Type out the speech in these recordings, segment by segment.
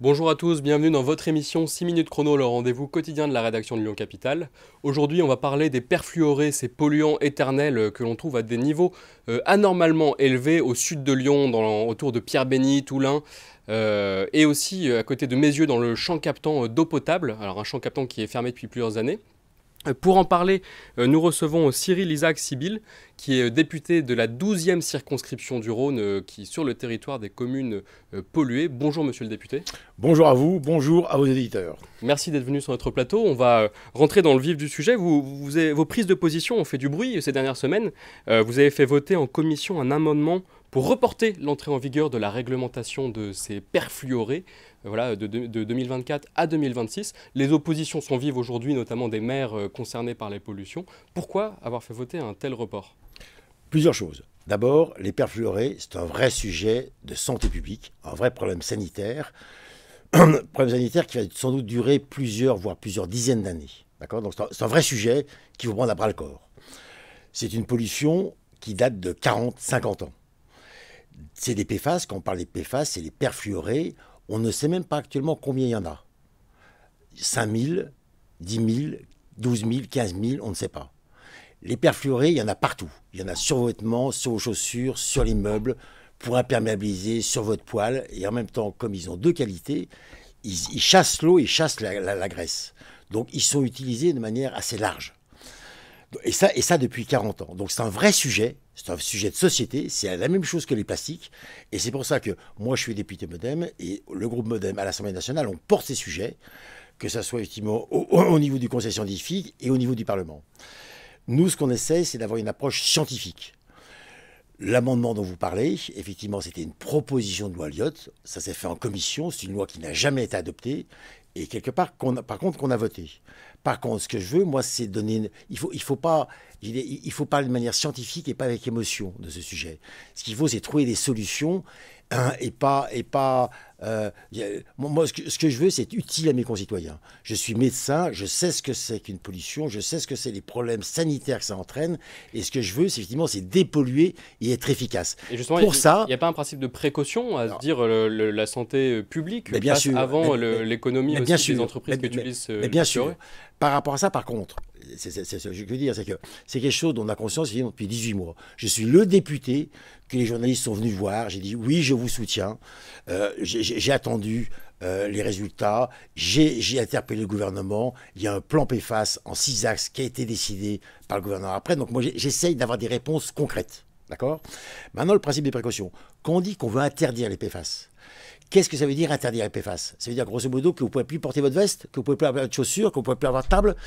Bonjour à tous, bienvenue dans votre émission 6 minutes chrono, le rendez-vous quotidien de la rédaction de Lyon Capitale. Aujourd'hui, on va parler des perfluorés, ces polluants éternels que l'on trouve à des niveaux anormalement élevés au sud de Lyon, autour de Pierre-Bénite, Oulin, et aussi à côté de Mézieux dans le champ captant d'eau potable. Alors un champ captant qui est fermé depuis plusieurs années. Pour en parler, nous recevons Cyril Isaac Sibyl, qui est député de la 12e circonscription du Rhône, qui est sur le territoire des communes polluées. Bonjour monsieur le député. Bonjour à vous, bonjour à vos éditeurs. Merci d'être venu sur notre plateau. On va rentrer dans le vif du sujet. Vos prises de position ont fait du bruit ces dernières semaines. Vous avez fait voter en commission un amendement pour reporter l'entrée en vigueur de la réglementation de ces perfluorés de 2024 à 2026. Les oppositions sont vives aujourd'hui, notamment des maires concernés par les pollutions. Pourquoi avoir fait voter un tel report ? Plusieurs choses. D'abord, les perfluorés, c'est un vrai sujet de santé publique, un vrai problème sanitaire. Problème sanitaire qui va sans doute durer plusieurs, voire plusieurs dizaines d'années. D'accord ? Donc c'est un vrai sujet qu'il faut prendre à bras le corps. C'est une pollution qui date de 40, 50 ans. C'est des PFAS, quand on parle des PFAS, c'est les perfluorés. On ne sait même pas actuellement combien il y en a. 5 000, 10 000, 12 000, 15 000, on ne sait pas. Les perfluorés, il y en a partout. Il y en a sur vos vêtements, sur vos chaussures, sur les meubles, pour imperméabiliser, sur votre poêle. Et en même temps, comme ils ont deux qualités, ils chassent l'eau et chassent la graisse. Donc ils sont utilisés de manière assez large. Et ça depuis 40 ans. Donc c'est un vrai sujet, c'est un sujet de société, c'est la même chose que les plastiques. Et c'est pour ça que moi je suis député Modem et le groupe Modem à l'Assemblée nationale, on porte ces sujets, que ce soit effectivement au niveau du Conseil scientifique et au niveau du Parlement. Nous, ce qu'on essaie, c'est d'avoir une approche scientifique. L'amendement dont vous parlez, effectivement, c'était une proposition de loi Lyotte. Ça s'est fait en commission, c'est une loi qui n'a jamais été adoptée et quelque part, par contre, qu'on a voté. Par contre, ce que je veux, moi, c'est donner... Il faut parler de manière scientifique et pas avec émotion de ce sujet. Ce qu'il faut, c'est trouver des solutions moi, ce que je veux, c'est être utile à mes concitoyens. Je suis médecin, je sais ce que c'est qu'une pollution, je sais ce que c'est les problèmes sanitaires que ça entraîne. Et ce que je veux, c'est effectivement, c'est dépolluer et être efficace. Et justement, pour ça, il n'y a pas un principe de précaution à se dire la santé publique bien passe sûr, avant l'économie aussi bien sûr, des entreprises qui utilisent mais bien sûr. Par rapport à ça, par contre, c'est ce que je veux dire, c'est que c'est quelque chose dont on a conscience depuis 18 mois. Je suis le député que les journalistes sont venus voir. J'ai dit oui, je vous soutiens. J'ai attendu les résultats. J'ai interpellé le gouvernement. Il y a un plan PFAS en 6 axes qui a été décidé par le gouvernement après. Donc moi, j'essaye d'avoir des réponses concrètes. D'accord ? Maintenant, le principe des précautions. Quand on dit qu'on veut interdire les PFAS, qu'est-ce que ça veut dire interdire les PFAS ? Ça veut dire grosso modo que vous ne pouvez plus porter votre veste, que vous ne pouvez plus avoir de chaussures, que vous ne pouvez plus avoir de table.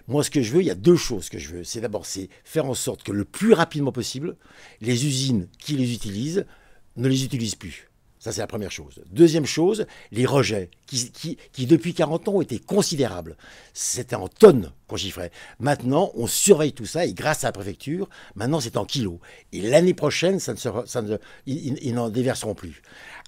Moi, ce que je veux, il y a deux choses que je veux. C'est d'abord, c'est faire en sorte que le plus rapidement possible, les usines qui les utilisent ne les utilisent plus. Ça, c'est la première chose. Deuxième chose, les rejets, qui depuis 40 ans ont été considérables. C'était en tonnes qu'on chiffrait. Maintenant, on surveille tout ça et grâce à la préfecture, maintenant c'est en kilos. Et l'année prochaine, ils n'en déverseront plus.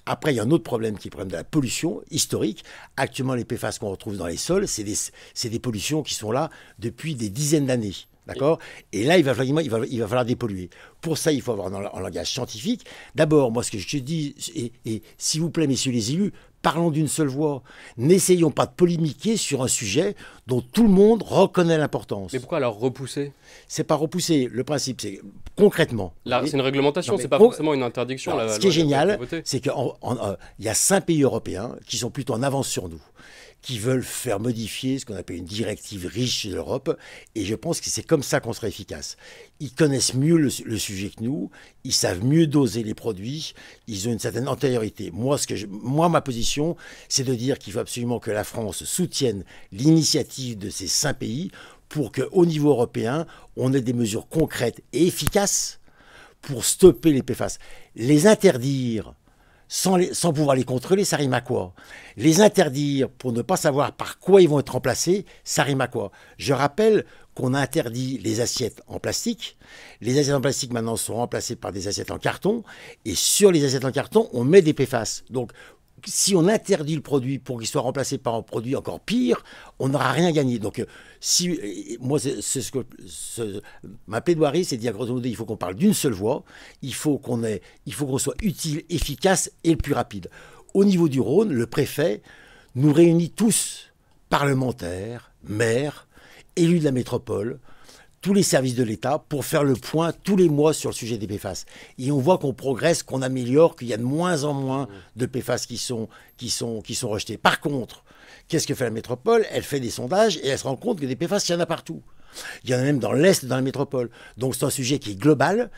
Après, il y a un autre problème qui est le problème de la pollution historique. Actuellement, les PFAS qu'on retrouve dans les sols, c'est des pollutions qui sont là depuis des dizaines d'années. D'accord ? Et là, il va falloir dépolluer. Pour ça, il faut avoir un langage scientifique. D'abord, moi, ce que je te dis, et s'il vous plaît, messieurs les élus, parlons d'une seule voix. N'essayons pas de polémiquer sur un sujet dont tout le monde reconnaît l'importance. Mais pourquoi alors repousser ? C'est pas repousser. Le principe, c'est concrètement. Là, c'est une réglementation, c'est pas forcément une interdiction. Ce qui est génial, c'est qu'il y a 5 pays européens qui sont plutôt en avance sur nous, qui veulent faire modifier ce qu'on appelle une directive riche de l'Europe. Et je pense que c'est comme ça qu'on sera efficace. Ils connaissent mieux le sujet que nous, ils savent mieux doser les produits, ils ont une certaine antériorité. Moi, ma position, c'est de dire qu'il faut absolument que la France soutienne l'initiative de ces 5 pays pour qu'au niveau européen, on ait des mesures concrètes et efficaces pour stopper les PFAS. Les interdire sans pouvoir les contrôler, ça rime à quoi? Les interdire pour ne pas savoir par quoi ils vont être remplacés, ça rime à quoi? Je rappelle qu'on a interdit les assiettes en plastique. Les assiettes en plastique maintenant sont remplacées par des assiettes en carton. Et sur les assiettes en carton, on met des PFAS. Donc, si on interdit le produit pour qu'il soit remplacé par un produit encore pire, on n'aura rien gagné. Donc, moi, ma plaidoirie, c'est de dire, grosso modo, il faut qu'on parle d'une seule voix, il faut qu'on soit utile, efficace et le plus rapide. au niveau du Rhône, le préfet nous réunit tous, parlementaires, maires, élus de la métropole, tous les services de l'État, pour faire le point tous les mois sur le sujet des PFAS. Et on voit qu'on progresse, qu'on améliore, qu'il y a de moins en moins de PFAS qui sont rejetés. Par contre, qu'est-ce que fait la métropole? Elle fait des sondages et elle se rend compte que des PFAS, il y en a partout. Il y en a même dans l'Est, dans la métropole. Donc c'est un sujet qui est global.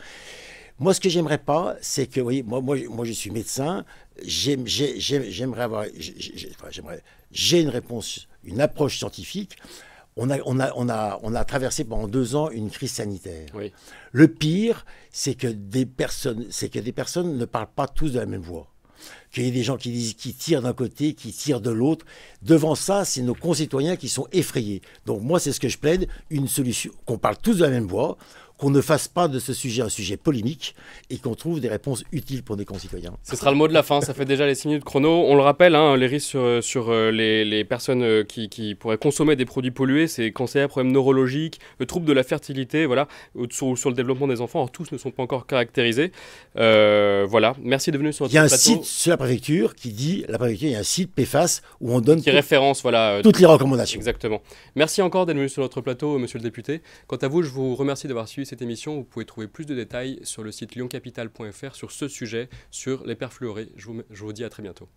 Moi, ce que j'aimerais pas, c'est que, vous voyez, moi je suis médecin, j'ai une réponse, une approche scientifique. On a traversé pendant 2 ans une crise sanitaire. Oui. Le pire, c'est que des personnes ne parlent pas tous de la même voix. Qu'il y ait des gens qui tirent d'un côté, qui tirent de l'autre. Devant ça, c'est nos concitoyens qui sont effrayés. Donc moi, c'est ce que je plaide, une solution, qu'on parle tous de la même voix, qu'on ne fasse pas de ce sujet un sujet polémique et qu'on trouve des réponses utiles pour nos concitoyens. Ce sera le mot de la fin, ça fait déjà les 6 minutes chrono. On le rappelle, hein, les risques sur les personnes qui pourraient consommer des produits pollués, c'est cancer, problèmes neurologiques, troubles de la fertilité, voilà, sur le développement des enfants. Alors, tous ne sont pas encore caractérisés. Voilà, merci de venir sur notre plateau. Il y a un site sur la préfecture qui dit, il y a un site PFAS où on donne qui référence, voilà, toutes les recommandations. Exactement. Merci encore d'être venu sur notre plateau, monsieur le député. Quant à vous, je vous remercie d'avoir suivi cette émission. Vous pouvez trouver plus de détails sur le site lyoncapital.fr sur ce sujet, sur les perfluorés. Je vous dis à très bientôt.